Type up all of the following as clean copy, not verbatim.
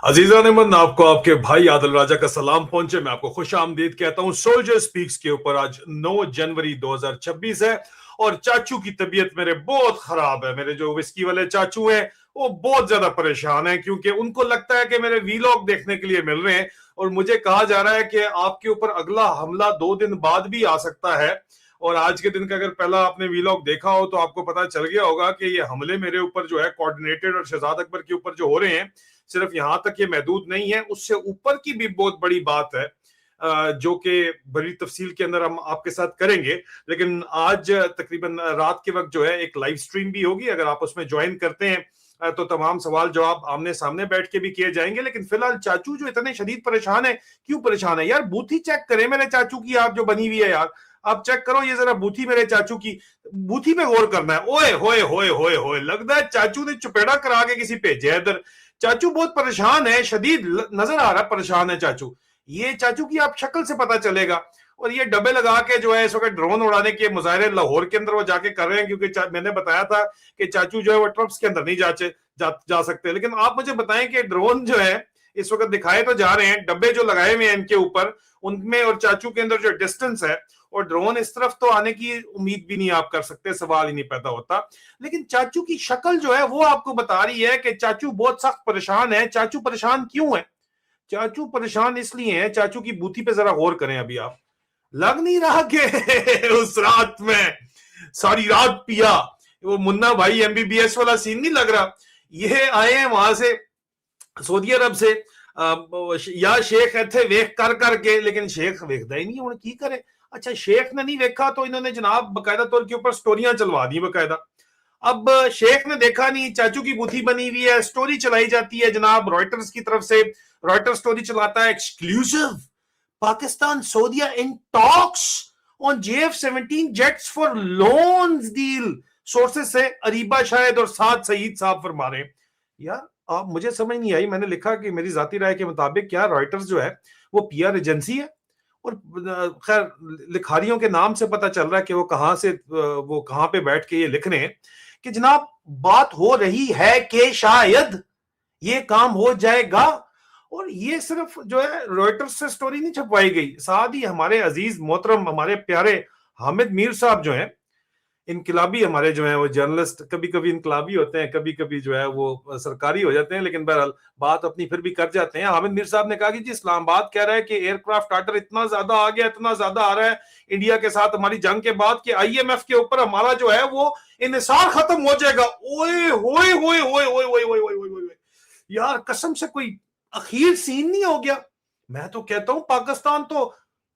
अजीजा Neyman, आपको आपके भाई आदिल राजा का सलाम पहुंचे। मैं आपको खुश आमदीद कहता हूं। सोल्जर स्पीक्स के ऊपर आज 9 जनवरी 2026 है और चाचू की तबीयत मेरे बहुत खराब है। मेरे जो विस्की वाले चाचू हैं वो बहुत ज्यादा परेशान हैं क्योंकि उनको लगता है कि मेरे वीलॉग देखने के लिए मिल रहे हैं और मुझे कहा जा रहा है कि आपके ऊपर अगला हमला 2 दिन बाद भी आ सकता है। और आज के दिन का अगर पहला आपने वीलॉग देखा हो तो आपको पता चल गया होगा कि ये हमले मेरे ऊपर जो है कोऑर्डिनेटेड और शहजाद अकबर के ऊपर जो हो रहे हैं, सिर्फ यहां तक ये महदूद नहीं है, उससे ऊपर की भी बहुत बड़ी बात है जो कि बड़ी तफसील के अंदर हम आपके साथ करेंगे। लेकिन आज तकरीबन रात के वक्त जो है एक लाइव स्ट्रीम भी होगी। अगर आप उसमें ज्वाइन करते हैं तो तमाम सवाल जवाब आमने सामने बैठ के भी किए जाएंगे। लेकिन फिलहाल चाचू जो इतने शदीद परेशान है, क्यों परेशान है यार? बूथी चेक करें मेरे चाचू की, आप जो बनी हुई है यार, आप चेक करो ये जरा बूथी मेरे चाचू की। बूथी पे गौर करना है। ओए होए होए होए होए, लगता है चाचू ने चुपेड़ा करा के किसी भेजे इधर। चाचू बहुत परेशान है, शदीद नजर आ रहा परेशान है चाचू। ये चाचू की आप शक्ल से पता चलेगा। और ये डब्बे लगा के जो है इस वक्त ड्रोन उड़ाने के मुजाहरे लाहौर के अंदर वो जाके कर रहे हैं क्योंकि मैंने बताया था कि चाचू जो है वो ट्रक्स के अंदर नहीं जा सकते। लेकिन आप मुझे बताएं कि ड्रोन जो है इस वक्त दिखाए तो जा रहे हैं, डब्बे जो लगाए हुए हैं इनके ऊपर, उनमें और चाचू के अंदर जो डिस्टेंस है, और ड्रोन इस तरफ तो आने की उम्मीद भी नहीं आप कर सकते, सवाल ही नहीं पैदा होता। लेकिन चाचू की शक्ल जो है वो आपको बता रही है कि चाचू बहुत सख्त परेशान है। चाचू परेशान क्यों है? चाचू परेशान इसलिए है, चाचू की बूथी पे जरा गौर करें। अभी आप लग नहीं रहा कि उस रात में सारी रात पिया, वो मुन्ना भाई एमबीबीएस वाला सीन नहीं लग रहा? ये आए हैं वहां से, सऊदी अरब से, या शेख थे वेख कर करके, लेकिन शेख वेखदा ही नहीं हूं की करे। अच्छा, शेख ने नहीं देखा तो इन्होंने जनाब बकायदा तौर के ऊपर स्टोरियां चलवा दी बकायदा। अब शेख ने देखा नहीं, चाचू की बूथी बनी हुई है, स्टोरी चलाई जाती है जनाब रॉयटर्स की तरफ से। रॉयटर्स स्टोरी चलाता है, exclusive, Pakistan Saudia in talks on JF-17 jets for loans deal. Sources से अरीबा शाहिद और साद सईद साहब फरमा रहे हैं। यार आप, मुझे समझ नहीं आई। मैंने लिखा कि मेरी जाती राय के मुताबिक क्या रॉयटर्स जो है वो पीआर एजेंसी है? और खैर लिखारियों के नाम से पता चल रहा है कि वो कहां पे बैठ के ये लिख रहे हैं कि जनाब बात हो रही है कि शायद ये काम हो जाएगा। और ये सिर्फ जो है रॉयटर्स से स्टोरी नहीं छपवाई गई, साथ ही हमारे अजीज मोहतरम हमारे प्यारे हामिद मीर साहब जो हैं, इनकलाबी हमारे जो है वो जर्नलिस्ट, कभी कभी इनकलाबी होते हैं, कभी कभी जो है वो सरकारी हो जाते हैं, लेकिन बहरहाल बात अपनी फिर भी कर जाते हैं। हामिद मीर साहब ने कहा कि जी इस्लामाबाद कह रहा है कि एयरक्राफ्ट आर्डर इतना ज्यादा आ गया, इतना ज्यादा आ रहा है इंडिया के साथ हमारी जंग के बाद कि IMF के ऊपर हमारा जो है वो इन्हिसार खत्म हो जाएगा। ओए होए होए होए होए होए होए होए होए, यार कसम से कोई अखीर सीन नहीं हो गया? मैं तो कहता हूं पाकिस्तान तो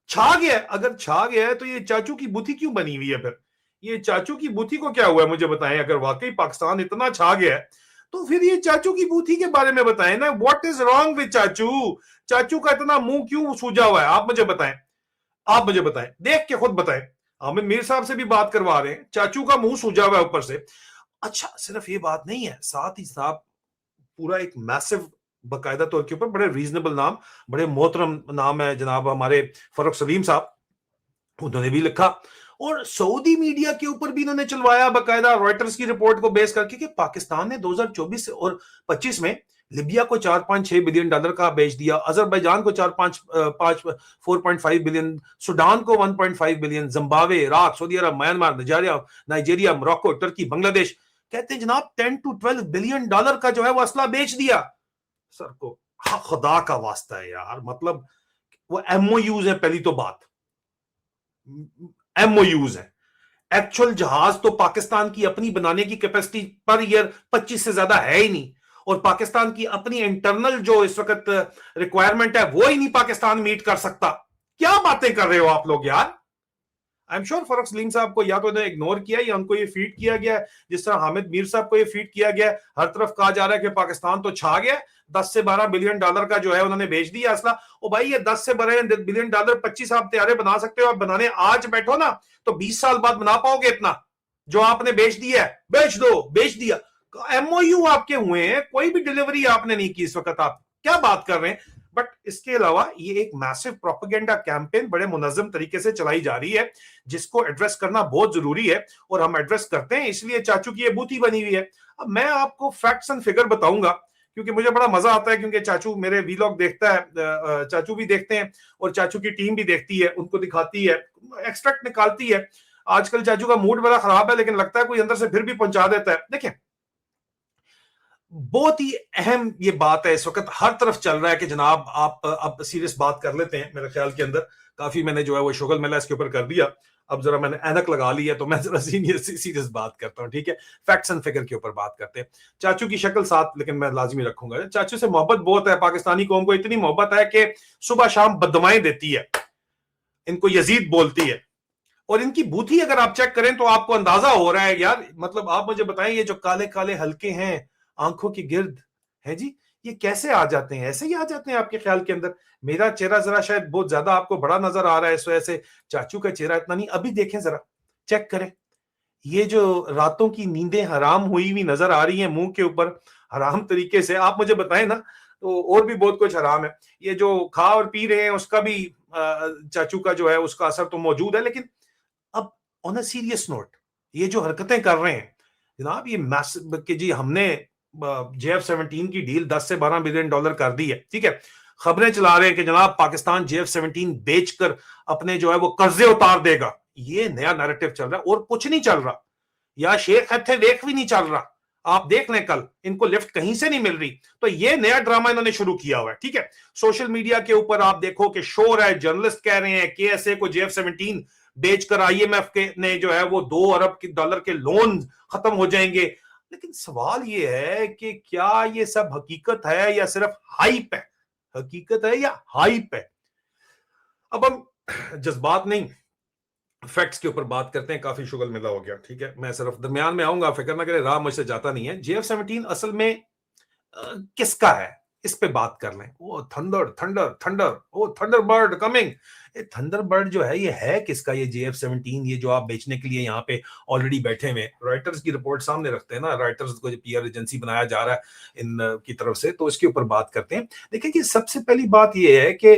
छा गया। अगर छा गया है तो ये चाचू की बुद्धि क्यों बनी हुई है? फिर ये चाचू की बूथी को क्या हुआ है मुझे बताएं। अगर वाकई पाकिस्तान इतना छा गया है तो फिर ये चाचू की बूथी के बारे में बताएं ना। व्हाट इज रॉन्ग विद चाचू? चाचू का इतना मुंह क्यों सूजा हुआ है? आप मुझे बताएं, आप मुझे बताएं, देख के खुद बताएं। हामिद मीर साहब से भी बात करवा रहे हैं, चाचू का मुंह सूजा हुआ है ऊपर से। अच्छा, सिर्फ ये बात नहीं है, साथ ही साथ पूरा एक मैसिव बकायदा तौर के ऊपर बड़े रीजनेबल नाम, बड़े मोहतरम नाम है जनाब हमारे फरूख सलीम साहब, उन्होंने भी लिखा। और सऊदी मीडिया के ऊपर भी इन्होंने चलवाया बकायदा रॉयटर्स की रिपोर्ट को बेस करके कि पाकिस्तान ने 2024 और 25 में लिबिया को 4.6 बिलियन डॉलर का बेच दिया, अजरबैजान को 4.5 बिलियन, सुडान को 1.5 billion, Zimbabwe, Iraq, Saudi Arabia, Myanmar, Nigeria, Morocco, Turkey, Bangladesh. कहते हैं जनाब 10 to 12 बिलियन डॉलर का जो है वो असला बेच दिया। सर को हाँ, खुदा का वास्ता है यार, मतलब वो MOUs है। पहली तो बात MOUs है, एक्चुअल जहाज तो पाकिस्तान की अपनी बनाने की कैपेसिटी पर ईयर 25 से ज्यादा है ही नहीं। और पाकिस्तान की अपनी इंटरनल जो इस वक्त रिक्वायरमेंट है वो ही नहीं पाकिस्तान मीट कर सकता। क्या बातें कर रहे हो आप लोग यार? I am sure Farrukh Salim साहब को या तो इन्हें इग्नोर किया या उनको ये फीड किया गया, जिस तरह हामिद मीर साहब को ये फीड किया गया। हर तरफ कहा जा रहा है कि पाकिस्तान तो छा गया, 10 से 12 बिलियन डॉलर का जो है उन्होंने बेच दिया असला। ओ भाई, ये 10 से 12 बिलियन डॉलर 25 आप तैयारे बना सकते हो, आप बनाने आज बैठो ना तो 20 साल बाद बना पाओगे इतना जो आपने बेच दिया है। बेच दो, बेच दिया। MOU आपके हुए हैं, कोई भी डिलीवरी आपने नहीं की इस वक्त। आप क्या बात कर रहे हैं? बट इसके अलावा ये एक मैसिव प्रोपेगेंडा कैंपेन बड़े मुनज्जम तरीके से चलाई जा रही है, जिसको एड्रेस करना बहुत जरूरी है और हम एड्रेस करते हैं, इसलिए चाचू की ये बूथी बनी हुई है। अब मैं आपको फैक्ट्स एंड फिगर बताऊंगा क्योंकि मुझे बड़ा मजा आता है, क्योंकि चाचू मेरे वीलॉग देखता है, चाचू भी देखते हैं और चाचू की टीम भी देखती है, उनको दिखाती है, एक्सट्रैक्ट निकालती है। आजकल चाचू का मूड बड़ा खराब है, लेकिन लगता है कोई अंदर से फिर भी पहुंचा देता है। देखिए, बहुत ही अहम ये बात है, इस वक्त हर तरफ चल रहा है कि जनाब आप अब सीरियस बात कर लेते हैं। मेरे ख्याल के अंदर काफी मैंने जो है वो शुगल मेला इसके ऊपर कर दिया, अब जरा मैंने ऐनक लगा ली है तो मैं जरा सीरियस बात करता हूं, ठीक है। फैक्ट्स एंड फिगर के ऊपर बात करते हैं। चाचू की शक्ल साथ लेकिन मैं लाजमी रखूंगा। चाचू से मोहब्बत बहुत है, पाकिस्तानी कौम को इतनी मोहब्बत है कि सुबह शाम बददुआएं देती है, इनको यजीद बोलती है। और इनकी बूथी अगर आप चेक करें तो आपको अंदाजा हो रहा है यार, मतलब आप मुझे बताएं, ये जो काले काले हल्के हैं आंखों के गिर्द है जी, ये कैसे आ जाते हैं? ऐसे ही आ जाते हैं आपके ख्याल के अंदर? मेरा चेहरा जरा शायद बहुत ज्यादा आपको बड़ा नजर आ रहा है, इस वजह से चाचू का चेहरा इतना नहीं। अभी देखें जरा, चेक करें, ये जो रातों की नींदें हराम हुई हुई नजर आ रही हैं मुंह के ऊपर हराम तरीके से, आप मुझे बताएं ना, तो और भी बहुत कुछ हराम है। ये जो खा और पी रहे हैं उसका भी चाचू का जो है उसका असर तो मौजूद है। लेकिन अब ऑन अ सीरियस नोट, ये जो हरकतें कर रहे हैं जनाब, ये मैसिव कि जी हमने JF-17 की डील 10 से 12 बिलियन डॉलर कर दी है, ठीक है। खबरें चला रहे हैं कि जनाब पाकिस्तान JF-17 बेचकर अपने जो है वो कर्जे उतार देगा। ये नया नैरेटिव चल रहा है और कुछ नहीं चल रहा। या शेख थे वेख भी नहीं चल रहा। आप देख लें, कल इनको लिफ्ट कहीं से नहीं मिल रही, तो ये नया ड्रामा इन्होंने शुरू किया हुआ है, ठीक है। सोशल मीडिया के ऊपर आप देखो कि शोर है, जर्नलिस्ट कह रहे हैं KSA को JF-17 बेचकर IMF के ने जो है वो $2 अरब के लोन खत्म हो जाएंगे। लेकिन सवाल ये है कि क्या ये सब हकीकत है या सिर्फ हाइप है? हकीकत है या हाइप है? अब हम जज्बात नहीं, फैक्ट्स के ऊपर बात करते हैं। काफी शुगल मिला हो गया, ठीक है। मैं सिर्फ दरमियान में आऊंगा, फिक्र ना करें, राह मुझसे जाता नहीं है। JF-17 असल में किसका है, इस पे बात कर लें। वो थंडर थंडर थंडर, वो थंडर बर्ड कमिंग, ये थंडर बर्ड जो है किसका? ये JF-17, ये जो आप बेचने के लिए यहाँ पे ऑलरेडी बैठे हुए, रॉयटर्स की रिपोर्ट सामने रखते हैं ना, रॉयटर्स को जो PR एजेंसी बनाया जा रहा है इन की तरफ से, तो इसके ऊपर बात करते हैं। देखिए कि सबसे पहली बात ये है कि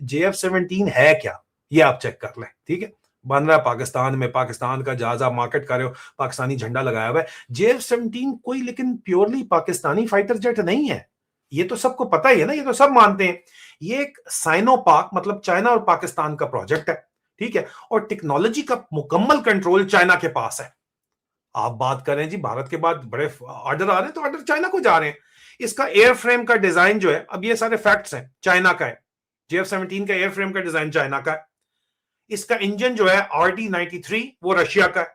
JF-17 है क्या, ये आप चेक कर लें, ठीक है। बन रहा है पाकिस्तान में, पाकिस्तान का जहाज आप मार्केट कर रहे हो, पाकिस्तानी झंडा लगाया हुआ है। JF-17 कोई लेकिन प्योरली पाकिस्तानी फाइटर जेट नहीं है, ये तो सबको पता ही है ना, ये तो सब मानते हैं। ये एक साइनो पाक, मतलब चाइना और पाकिस्तान का प्रोजेक्ट है, ठीक है। और टेक्नोलॉजी का मुकम्मल कंट्रोल चाइना के पास है। आप बात करें जी, भारत के बाद बड़े ऑर्डर आ रहे हैं तो ऑर्डर चाइना को जा रहे हैं। इसका एयर फ्रेम का डिजाइन जो है, अब ये सारे फैक्ट्स हैं, चाइना का है। JF-17 का एयर फ्रेम का डिजाइन चाइना का है। इसका इंजन जो है RD-93 वो रशिया का है।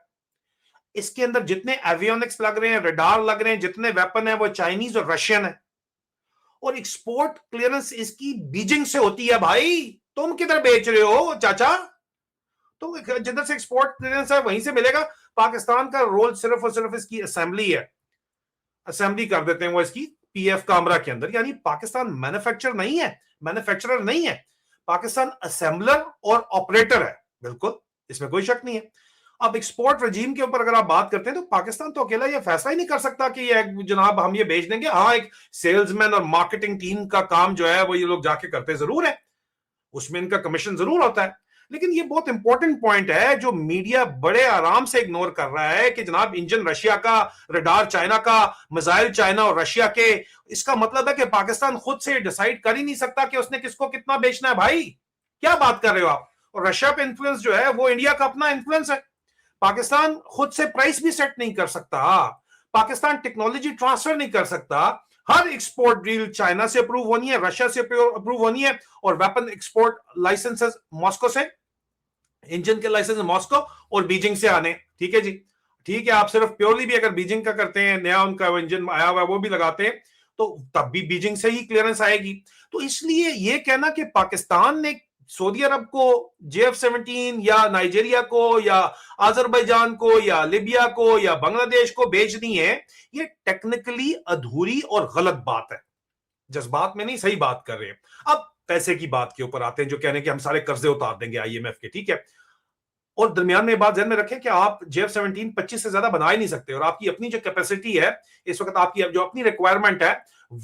इसके अंदर जितने एवियोनिक्स लग रहे हैं, रडार लग रहे हैं, जितने वेपन है वो चाइनीज और रशियन है। और एक्सपोर्ट क्लियरेंस इसकी बीजिंग से होती है। भाई तुम किधर बेच रहे हो चाचा? तो जिधर से एक्सपोर्ट क्लियरेंस है वहीं से मिलेगा। पाकिस्तान का रोल सिर्फ और सिर्फ इसकी असेंबली है, असेंबली कर देते हैं वो इसकी PF कामरा के अंदर। यानी पाकिस्तान मैन्युफैक्चरर नहीं है, मैन्युफैक्चरर नहीं है, पाकिस्तान असेंबलर और ऑपरेटर है, बिल्कुल, इसमें कोई शक नहीं है। अब एक्सपोर्ट रजीम के ऊपर अगर आप बात करते हैं तो पाकिस्तान तो अकेला ये फैसला ही नहीं कर सकता कि ये जनाब हम ये बेच देंगे। हाँ, एक सेल्समैन और मार्केटिंग टीम का काम जो है वो ये लोग जाके करते जरूर है, उसमें इनका कमीशन जरूर होता है। लेकिन ये बहुत इंपॉर्टेंट पॉइंट है जो मीडिया बड़े आराम से इग्नोर कर रहा है कि जनाब इंजन रशिया का, रडार चाइना का, मिसाइल चाइना और रशिया के। इसका मतलब है कि पाकिस्तान खुद से डिसाइड कर ही नहीं सकता कि उसने किसको कितना बेचना है। भाई क्या बात कर रहे हो आप? और रशिया पे इन्फ्लुएंस जो है वो इंडिया का अपना इन्फ्लुएंस है। पाकिस्तान खुद से प्राइस भी सेट नहीं कर सकता, पाकिस्तान टेक्नोलॉजी ट्रांसफर नहीं कर सकता। हर एक्सपोर्ट डील चाइना से अप्रूव होनी है, रशिया से अप्रूव होनी है, और वेपन एक्सपोर्ट लाइसेंसेस मॉस्को से, इंजन के लाइसेंस मॉस्को और बीजिंग से आने, ठीक है जी। ठीक है, आप सिर्फ प्योरली भी अगर बीजिंग का करते हैं, नया उनका इंजन आया हुआ है वो भी लगाते हैं, तो तब भी बीजिंग से ही क्लियरेंस आएगी। तो इसलिए ये कहना कि पाकिस्तान ने सऊदी अरब को JF-17 या नाइजीरिया को या अजरबैजान को या लिबिया को या बांग्लादेश को बेचनी है, ये टेक्निकली अधूरी और गलत बात है। जज्बात में नहीं, सही बात कर रहे हैं। अब पैसे की बात के ऊपर आते हैं, जो कह रहे हैं कि हम सारे कर्जे उतार देंगे IMF के, ठीक है। और दरमियान में बात ध्यान में रखें कि आप JF-17 25 से ज्यादा बना ही नहीं सकते, और आपकी अपनी जो कैपेसिटी है इस वक्त, आपकी जो अपनी रिक्वायरमेंट है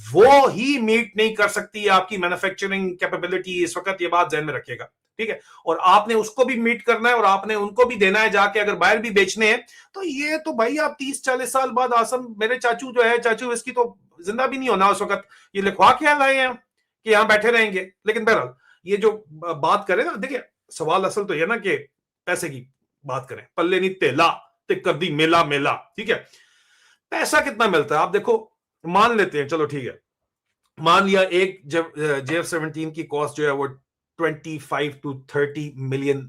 वो ही मीट नहीं कर सकती है आपकी मैन्युफैक्चरिंग कैपेबिलिटी इस वक्त, ये बात ध्यान में रखिएगा, ठीक है। और आपने उसको भी मीट करना है और आपने उनको भी देना है जाके, अगर बाहर भी बेचने हैं तो ये तो भाई आप 30-40 साल बाद, आसम मेरे चाचू जो है, चाचू इसकी तो जिंदा भी नहीं होना उस वक्त, ये लिखवा के लाए हैं कि यहां बैठे रहेंगे। लेकिन बहरहाल ये जो बात करें ना, देखिए सवाल असल तो ये ना कि पैसे की बात करें, पल्ले नहीं तेला ते कर दी मेला मेला, ठीक है। पैसा कितना मिलता है आप देखो, मान लेते हैं, चलो ठीक है, मान लिया एक JF-17 की कॉस्ट जो है वो 25 to 30 मिलियन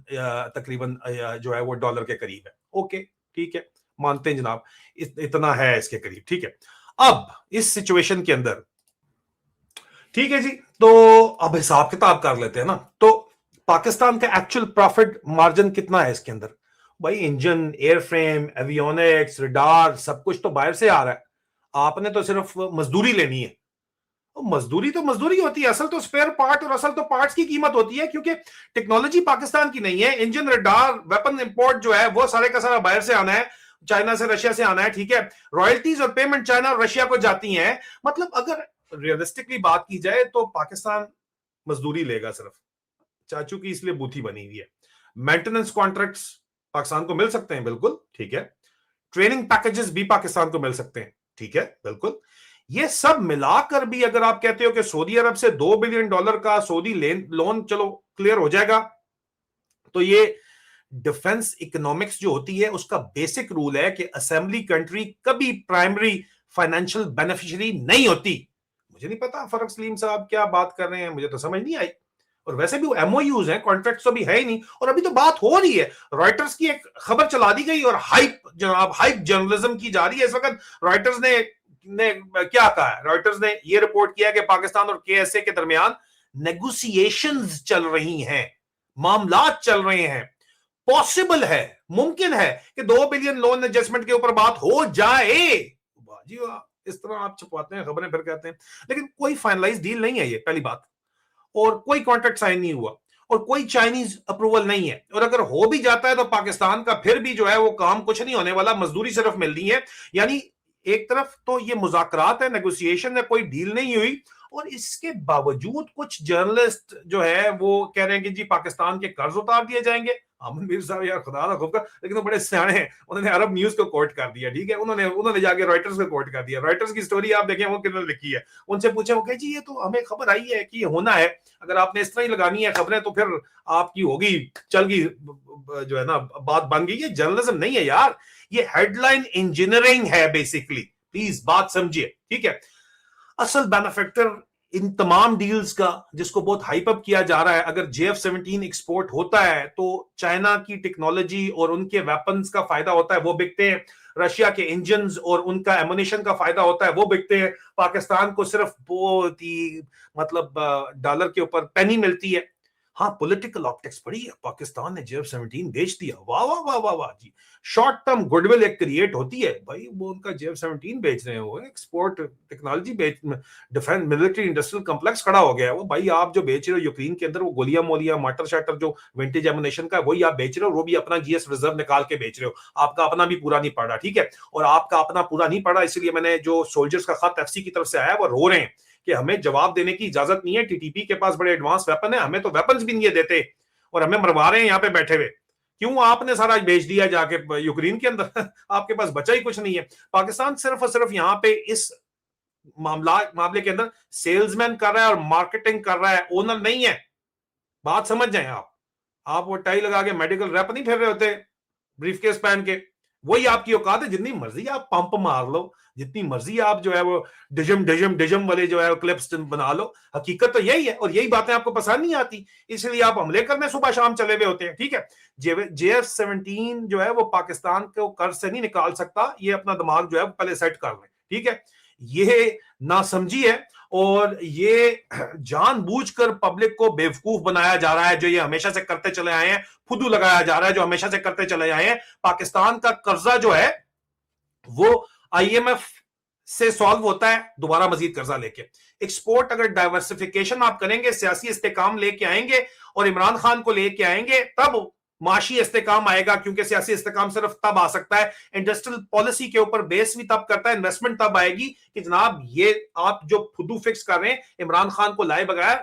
तकरीबन जो है वो डॉलर के करीब है। ओके ठीक है, मानते हैं जनाब इतना है इसके करीब, ठीक है। अब इस सिचुएशन के अंदर, ठीक है जी, तो अब हिसाब किताब कर लेते हैं ना, तो पाकिस्तान का एक्चुअल प्रॉफिट मार्जिन कितना है इसके अंदर? भाई इंजन, एयरफ्रेम, एवियोनिक्स, रडार, सब कुछ तो बाहर से आ रहा है, आपने तो सिर्फ मजदूरी लेनी है। मजदूरी तो मजदूरी होती है, असल तो स्पेयर पार्ट और असल तो पार्ट्स की कीमत होती है, क्योंकि टेक्नोलॉजी पाकिस्तान की नहीं है। इंजन, रडार, वेपन इंपोर्ट जो है वो सारे का सारा बाहर से आना है, चाइना से, रशिया से आना है, ठीक है। रॉयल्टीज और पेमेंट चाइना और रशिया को जाती हैं। मतलब अगर रियलिस्टिकली बात की जाए तो पाकिस्तान मजदूरी लेगा सिर्फ, चाचू की इसलिए बूथी बनी हुई है। मेंटेनेंस कॉन्ट्रैक्ट्स पाकिस्तान को मिल सकते हैं, बिल्कुल ठीक है। ट्रेनिंग पैकेजेस भी पाकिस्तान को मिल सकते हैं, ठीक है, बिल्कुल। ये सब मिलाकर भी अगर आप कहते हो कि सऊदी अरब से $2 बिलियन का सऊदी लोन चलो क्लियर हो जाएगा, तो ये डिफेंस इकोनॉमिक्स जो होती है उसका बेसिक रूल है कि असेंबली कंट्री कभी प्राइमरी फाइनेंशियल बेनिफिशियरी नहीं होती। मुझे नहीं पता फरक सलीम साहब क्या बात कर रहे हैं, मुझे तो समझ नहीं आई। और वैसे भी वो एमओयूज हैं, कॉन्ट्रैक्ट्स तो भी है ही नहीं, और अभी तो बात हो रही है। रॉयटर्स की एक खबर चला दी गई और हाइप जनाब, हाइप जर्नलिज्म की जा रही है इस वक्त। रॉयटर्स ने क्या कहा है? रॉयटर्स ने यह रिपोर्ट किया कि पाकिस्तान और केएसए के दरमियान नेगोशिएशंस चल रही हैं, मामलात चल रहे हैं। पॉसिबल है, मुमकिन है कि $2 बिलियन लोन एडजस्टमेंट के ऊपर बात हो जाए। जी वाह, इस तरह आप छुपवाते हैं खबरें फिर कहते हैं, लेकिन कोई फाइनलाइज डील नहीं है ये, पहली बात। और कोई कॉन्ट्रैक्ट साइन नहीं हुआ और कोई चाइनीज अप्रूवल नहीं है। और अगर हो भी जाता है तो पाकिस्तान का फिर भी जो है वो काम कुछ नहीं होने वाला, मजदूरी सिर्फ मिलनी है। यानी एक तरफ तो ये मुज़ाकरात है, नेगोशिएशन है, कोई डील नहीं हुई, और इसके बावजूद कुछ जर्नलिस्ट जो है वो कह रहे हैं कि जी पाकिस्तान के कर्ज उतार दिए जाएंगे। अमन मीर साहब यार खुदा ना खूब, लेकिन वो बड़े सियाणे हैं, उन्होंने अरब न्यूज को कोट कर दिया, ठीक है। उन्होंने जाके रॉयटर्स को कोट कर दिया। रॉयटर्स की स्टोरी आप देखें वो किन्होंने लिखी है, उनसे पूछे, वो कहे जी ये तो हमें खबर आई है कि ये होना है, अगर आपने इस तरह ही लगानी है खबरें तो फिर आपकी होगी, चल गई, जो है ना बात बन गई। ये जर्नलिज्म नहीं है यार, ये हेडलाइन इंजीनियरिंग है बेसिकली, प्लीज बात समझिए, ठीक है। असल बेनिफिटर इन तमाम डील्स का, जिसको बहुत हाइप अप किया जा रहा है, अगर JF-17 एक्सपोर्ट होता है तो चाइना की टेक्नोलॉजी और उनके वेपन्स का फायदा होता है, वो बिकते हैं। रशिया के इंजन्स और उनका एमुनिशन का फायदा होता है, वो बिकते हैं। पाकिस्तान को सिर्फ बहुत ही मतलब डॉलर के ऊपर पेनी मिलती है। हाँ, पॉलिटिकल ऑप्टिक्स पड़ी है, पाकिस्तान ने JF-17 बेच दिया, वाह वाह वाह वाह वाह जी, शॉर्ट टर्म गुडविल एक क्रिएट होती है भाई, वो उनका JF-17 बेच रहे हो, एक्सपोर्ट टेक्नोलॉजी बेच, डिफेंस मिलिट्री इंडस्ट्रियल कॉम्प्लेक्स खड़ा हो गया है वो। भाई आप जो बेच रहे हो यूक्रेन के अंदर, वो गोलियां मोलियां माटर शाटर जो विंटेज एमुनेशन का, वही आप बेच रहे हो, वो भी अपना GS रिजर्व निकाल के बेच रहे हो, आपका अपना भी पूरा नहीं पड़ा, ठीक है। और आपका अपना पूरा नहीं पड़ा, इसलिए मैंने जो सोल्जर्स का खत FC की तरफ से आया, वो रो रहे हैं कि हमें जवाब देने की इजाजत नहीं है, TTP के पास बड़े एडवांस वेपन है, हमें तो वेपन्स भी नहीं देते और हमें मरवा रहे हैं यहाँ पे बैठे हुए। क्यों आपने सारा बेच दिया जाके यूक्रेन के अंदर? आपके पास बचा ही कुछ नहीं है। पाकिस्तान सिर्फ और सिर्फ यहाँ पे इस मामले के अंदर सेल्समैन कर रहा है और मार्केटिंग कर रहा है, ओनर नहीं है। बात समझ जाए आप वो टाई लगा के मेडिकल रैप नहीं फिर रहे होते ब्रीफकेस पहन के, वही आपकी औकात है। जितनी मर्जी आप पंप मार लो, जितनी मर्जी आप जो है वो डिजम वाले जो है क्लिप्स बना लो, हकीकत तो यही है। और यही बातें आपको पसंद नहीं आती, इसलिए आप हमले करने सुबह शाम चले हुए होते हैं, ठीक है। JF-17 जो है वो पाकिस्तान को कर्ज से नहीं निकाल सकता, ये अपना दिमाग जो है पहले सेट कर लें, ठीक है। ये नासमझी है और ये जानबूझकर पब्लिक को बेवकूफ बनाया जा रहा है, जो ये हमेशा से करते चले आए हैं। फुदू लगाया जा रहा है, जो हमेशा से करते चले आए हैं। पाकिस्तान का कर्जा जो है वो IMF से सॉल्व होता है दोबारा मजीद कर्जा लेके। एक्सपोर्ट अगर डाइवर्सिफिकेशन आप करेंगे, सियासी इस्तेकाम लेके आएंगे और इमरान खान को लेके आएंगे, तब माशी इस्तेकाम आएगा, क्योंकि सियासी इस्तेकाम सिर्फ तब आ सकता है, इंडस्ट्रियल पॉलिसी के ऊपर बेस भी तब करता है, इन्वेस्टमेंट तब आएगी कि जनाब ये आप जो फुदू फिक्स कर रहे हैं इमरान खान को लाए बगैर,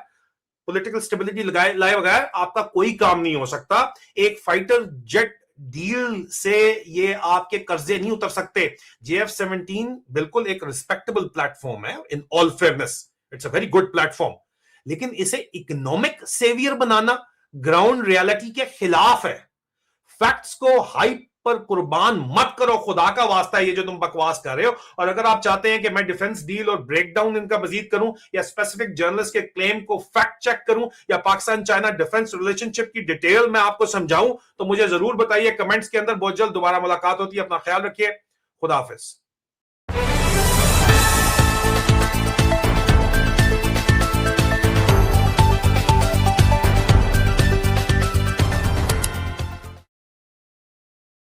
पॉलिटिकल स्टेबिलिटी लाए बगैर आपका कोई काम नहीं हो सकता। एक फाइटर जेट डील से ये आपके कर्जे नहीं उतर सकते। JF-17 बिल्कुल एक रिस्पेक्टेबल प्लेटफॉर्म है, in all fairness it's a very good platform, लेकिन इसे इकोनॉमिक सेवियर बनाना ग्राउंड रियलिटी के खिलाफ है। फैक्ट्स को हाइप पर कुर्बान मत करो, खुदा का वास्ता है ये जो तुम बकवास कर रहे हो। और अगर आप चाहते हैं कि मैं डिफेंस डील और ब्रेकडाउन इनका मजीद करूं, या स्पेसिफिक जर्नलिस्ट के क्लेम को फैक्ट चेक करूं, या पाकिस्तान चाइना डिफेंस रिलेशनशिप की डिटेल में आपको समझाऊं, तो मुझे जरूर बताइए कमेंट्स के अंदर। बहुत जल्द दोबारा मुलाकात होती है, अपना ख्याल रखिए, खुदा हाफिज।